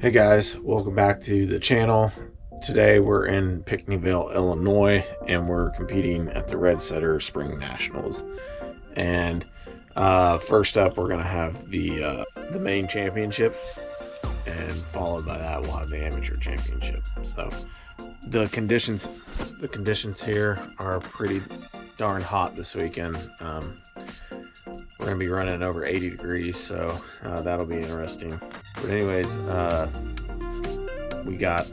Hey guys, welcome back to the channel. Today we're in Pinckneyville, Illinois, and we're competing at the Red Setter Spring Nationals. And first up, we're gonna have the main championship, and followed by that, we'll have the amateur championship. So the conditions here are pretty darn hot this weekend. We're gonna be running over 80 degrees, so that'll be interesting. But anyways, we got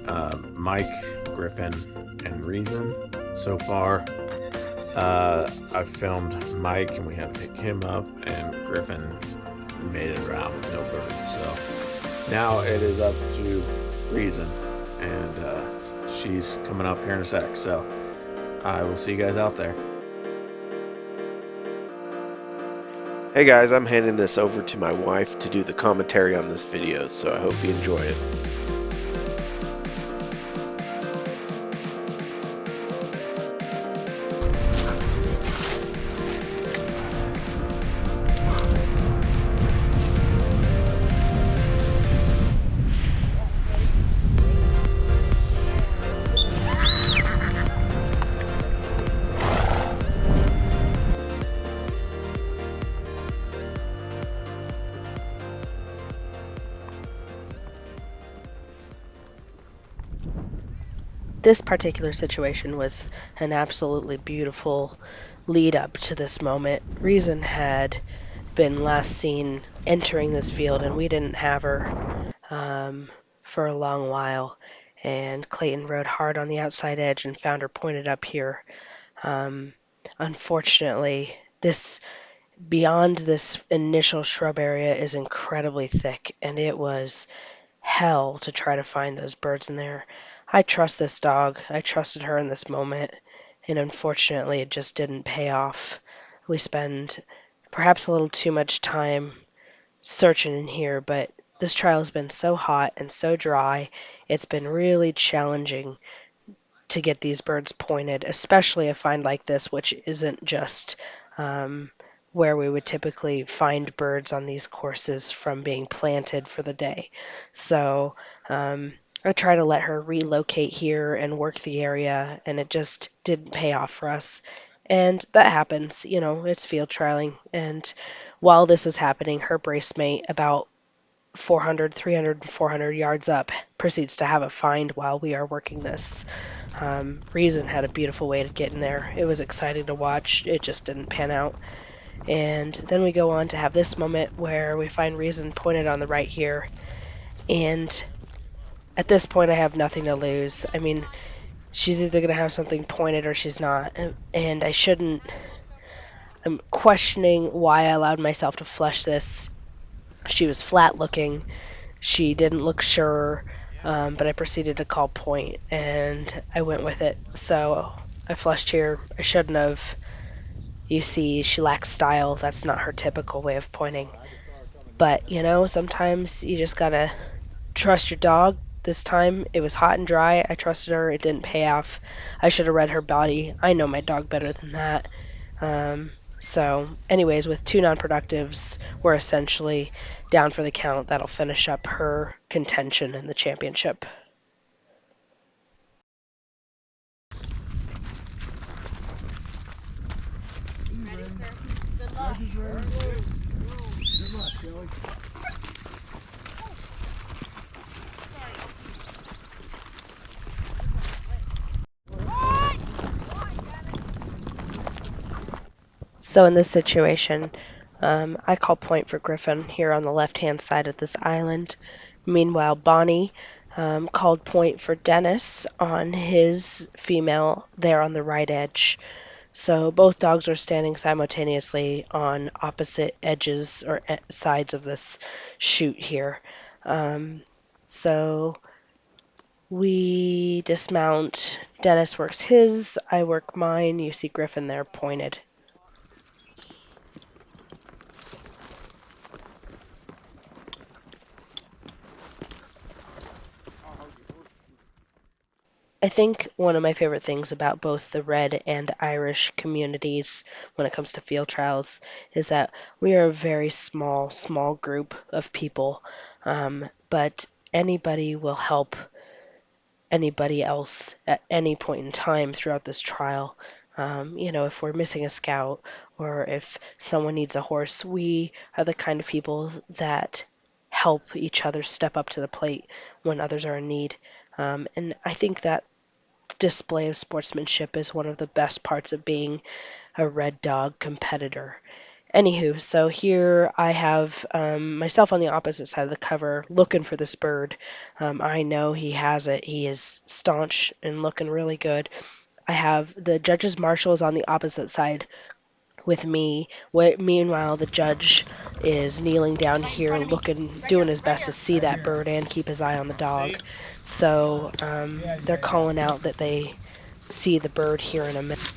Mike, Griffin, and Reason so far. I've filmed Mike and we had to pick him up, and Griffin made it around with no birds. So now it is up to Reason, and she's coming up here in a sec. So I will see you guys out there. Hey guys, I'm handing this over to my wife to do the commentary on this video, so I hope you enjoy it. This particular situation was an absolutely beautiful lead up to this moment. Reason had been last seen entering this field, and we didn't have her for a long while. And Clayton rode hard on the outside edge and found her pointed up here. Unfortunately, this beyond this initial shrub area is incredibly thick, and it was hell to try to find those birds in there. I trust this dog. I trusted her in this moment, and unfortunately, it just didn't pay off. We spend perhaps a little too much time searching in here, but this trail has been so hot and so dry, it's been really challenging to get these birds pointed, especially a find like this, which isn't just where we would typically find birds on these courses from being planted for the day. So I try to let her relocate here and work the area, and it just didn't pay off for us. And that happens, it's field trialing. And while this is happening, her brace mate, about 400, 300, 400 yards up, proceeds to have a find while we are working this. Reason had a beautiful way to get in there. It was exciting to watch. It just didn't pan out. And then we go on to have this moment where we find Reason pointed on the right here. And at this point, I have nothing to lose. I mean, she's either going to have something pointed or she's not. And I shouldn't. I'm questioning why I allowed myself to flush this. She was flat looking. She didn't look sure, but I proceeded to call point, and I went with it. So I flushed here. I shouldn't have. You see, she lacks style. That's not her typical way of pointing. But, sometimes you just gotta trust your dog. This time, it was hot and dry. I trusted her. It didn't pay off. I should have read her body. I know my dog better than that. So, anyways, with two non-productives, we're essentially down for the count. That'll finish up her contention in the championship. So in this situation, I call point for Griffin here on the left-hand side of this island. Meanwhile, Bonnie called point for Dennis on his female there on the right edge. So both dogs are standing simultaneously on opposite edges or sides of this chute here. So we dismount. Dennis works his, I work mine. You see Griffin there pointed. I think one of my favorite things about both the Red and Irish communities when it comes to field trials is that we are a very small group of people, but anybody will help anybody else at any point in time throughout this trial. If we're missing a scout or if someone needs a horse, we are the kind of people that help each other step up to the plate when others are in need. And I think that display of sportsmanship is one of the best parts of being a Red Dog competitor. Anywho, so here I have myself on the opposite side of the cover looking for this bird. I know he has it. He is staunch and looking really good. I have the judge's marshals on the opposite side with me. Meanwhile, the judge is kneeling down here looking, doing his best to see that bird and keep his eye on the dog. So they're calling out that they see the bird here in a minute.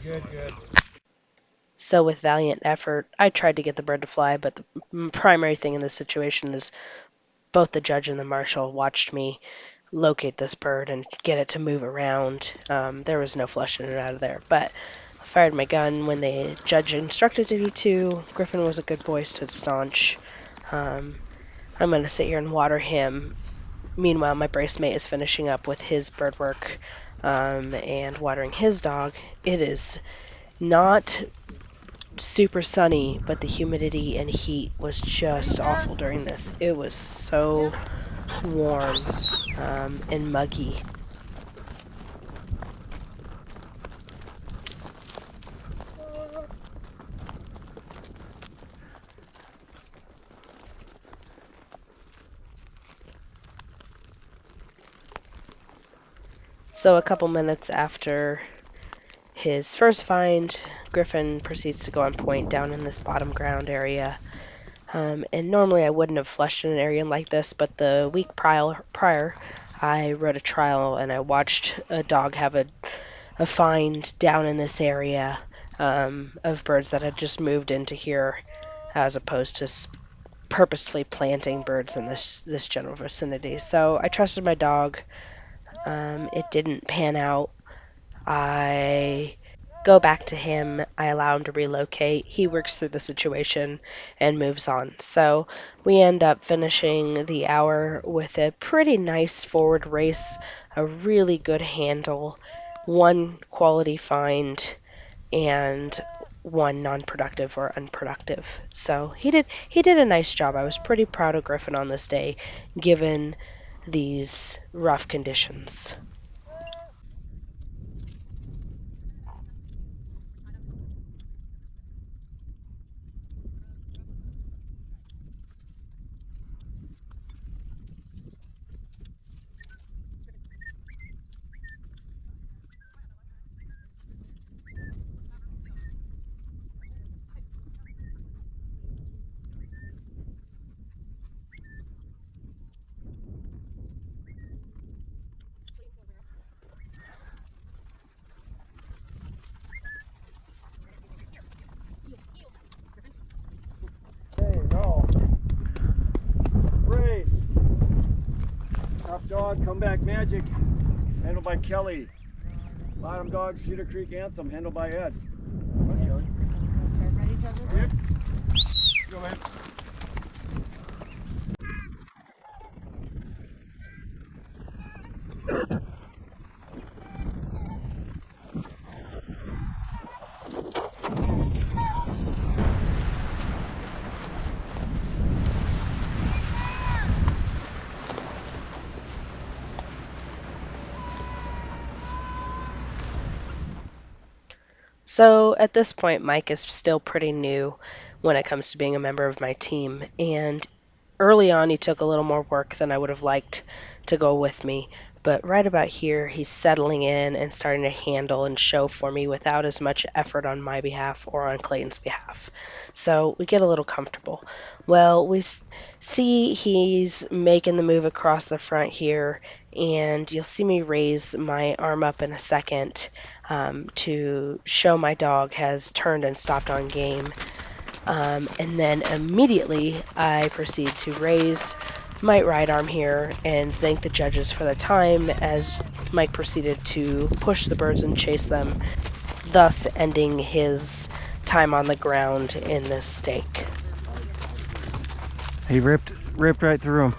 Good. So with valiant effort, I tried to get the bird to fly, but the primary thing in this situation is both the judge and the marshal watched me locate this bird and get it to move around. There was no flushing it out of there, but I fired my gun when the judge instructed me to. Griffin was a good boy, stood staunch. Um, I'm going to sit here and water him. Meanwhile, my brace mate is finishing up with his bird work and watering his dog. It is not super sunny, but the humidity and heat was just awful during this. It was so warm and muggy. So a couple minutes after his first find, Griffin proceeds to go on point down in this bottom ground area. And normally I wouldn't have flushed in an area like this, but the week prior I wrote a trial and I watched a dog have a find down in this area of birds that had just moved into here, as opposed to purposefully planting birds in this general vicinity. So I trusted my dog. It didn't pan out. I go back to him. I allow him to relocate. He works through the situation and moves on. So we end up finishing the hour with a pretty nice forward race, a really good handle, one quality find, and one non-productive or unproductive. So he did a nice job. I was pretty proud of Griffin on this day, given these rough conditions. There you go. Race. Top dog, comeback magic. Handled by Kelly. Bottom dog, Cedar Creek Anthem, handled by Ed. Hi, Kelly. Yep. Go ahead. So at this point, Mike is still pretty new when it comes to being a member of my team, and early on he took a little more work than I would have liked to go with me. But right about here, he's settling in and starting to handle and show for me without as much effort on my behalf or on Clayton's behalf. So we get a little comfortable. Well, we see he's making the move across the front here, and you'll see me raise my arm up in a second to show my dog has turned and stopped on game. And then immediately I proceed to raise might right arm here and thank the judges for their time as Mike proceeded to push the birds and chase them, thus ending his time on the ground in this stake. He ripped right through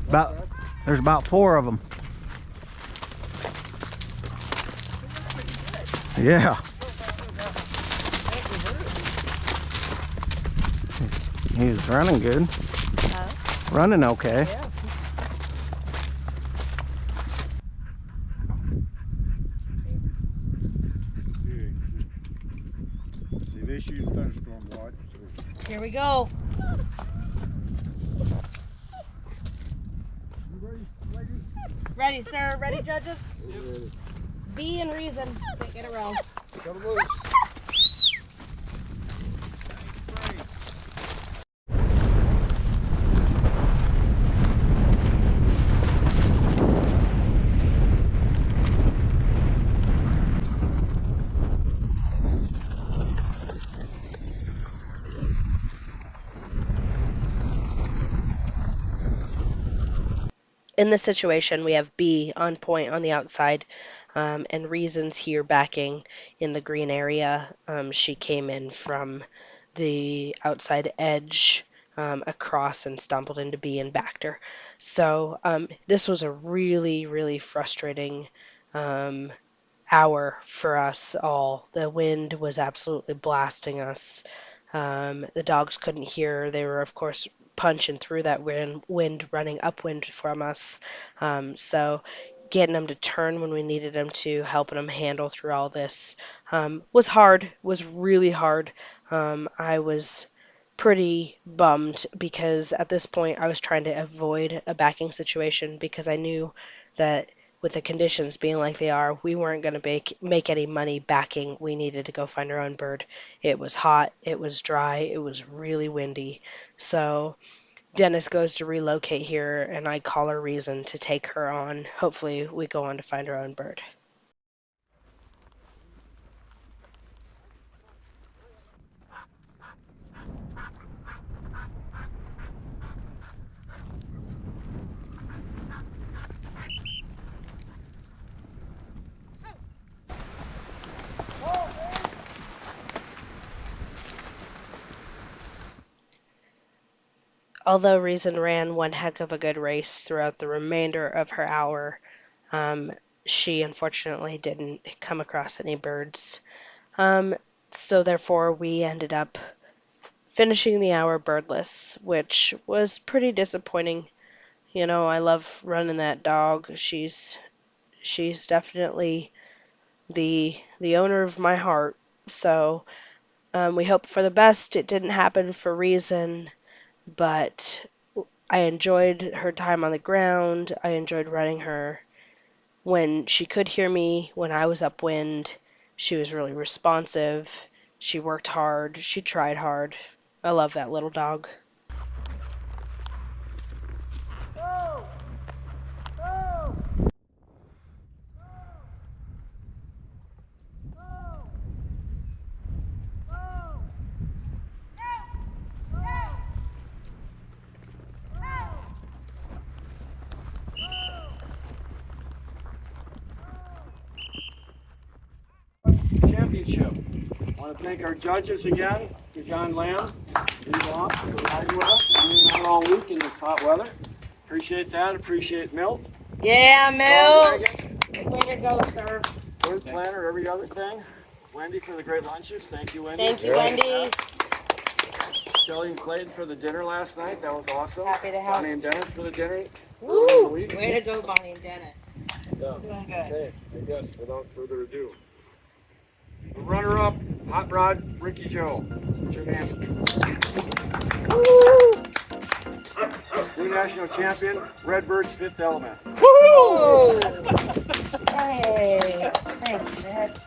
them. There's about 4 of them. Yeah. He's running good. Running okay. Yeah. They've issued thunderstorm watch. Here we go. Ready, sir. Ready, judges? B and reason. Take it around. Come loose. In this situation, we have B on point on the outside, and Reason's here backing in the green area. She came in from the outside edge across and stumbled into B and backed her. So this was a really, really frustrating hour for us all. The wind was absolutely blasting us. The dogs couldn't hear. They were, of course, punching through that wind running upwind from us. So getting them to turn when we needed them to, helping them handle through all this was hard, was really hard. I was pretty bummed because at this point I was trying to avoid a backing situation because I knew that with the conditions being like they are, we weren't going to make any money backing. We needed to go find our own bird. It was hot, it was dry, it was really windy. So Dennis goes to relocate here, and I call her Reason to take her on. Hopefully, we go on to find our own bird. Although Reason ran one heck of a good race throughout the remainder of her hour, she unfortunately didn't come across any birds. So therefore, we ended up finishing the hour birdless, which was pretty disappointing. You know, I love running that dog. She's definitely the owner of my heart. So we hope for the best. It didn't happen for Reason, but I enjoyed her time on the ground. I enjoyed running her. When she could hear me, when I was upwind, she was really responsive. She worked hard. She tried hard. I love that little dog. Championship. I want to thank our judges again, to John Lamb, he's off, for riding with us, being out all week in this hot weather. Appreciate that. Appreciate Milt. Yeah, Milt! Way to go, sir. Bird planner, every other thing. Wendy for the great lunches. Thank you, Wendy. Thank you, Wendy. Shelley and Clayton for the dinner last night. That was awesome. Happy to help. Bonnie and Dennis for the dinner. Woo! Way to go, Bonnie and Dennis. Yeah. Doing good. Okay, I guess without further ado. The runner-up, Hot Rod, Ricky Joe. What's your name? Woo! New national champion, Redbird's Fifth Element. Woo! Hey, thanks, Ned.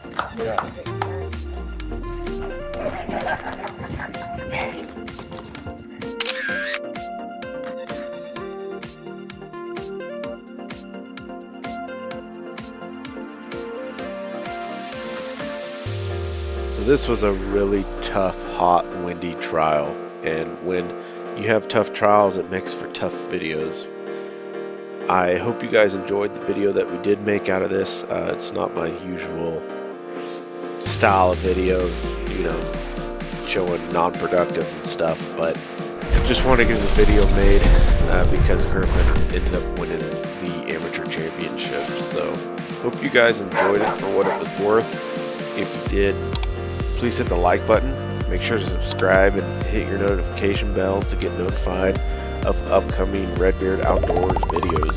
So this was a really tough, hot, windy trial, and when you have tough trials, it makes for tough videos. I hope you guys enjoyed the video that we did make out of this. It's not my usual style of video, you know, showing non-productive and stuff, but just want to get the video made because Griffin ended up winning the amateur championship. So hope you guys enjoyed it for what it was worth. If you did, please hit the like button. Make sure to subscribe and hit your notification bell to get notified of upcoming Redbeard Outdoors videos.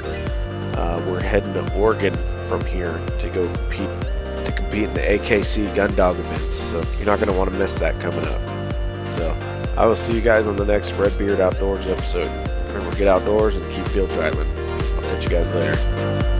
We're heading to Oregon from here to go compete in the AKC gun dog events, so you're not going to want to miss that coming up. So I will see you guys on the next Redbeard Outdoors episode. Remember, get outdoors and keep field trialing. I'll catch you guys later.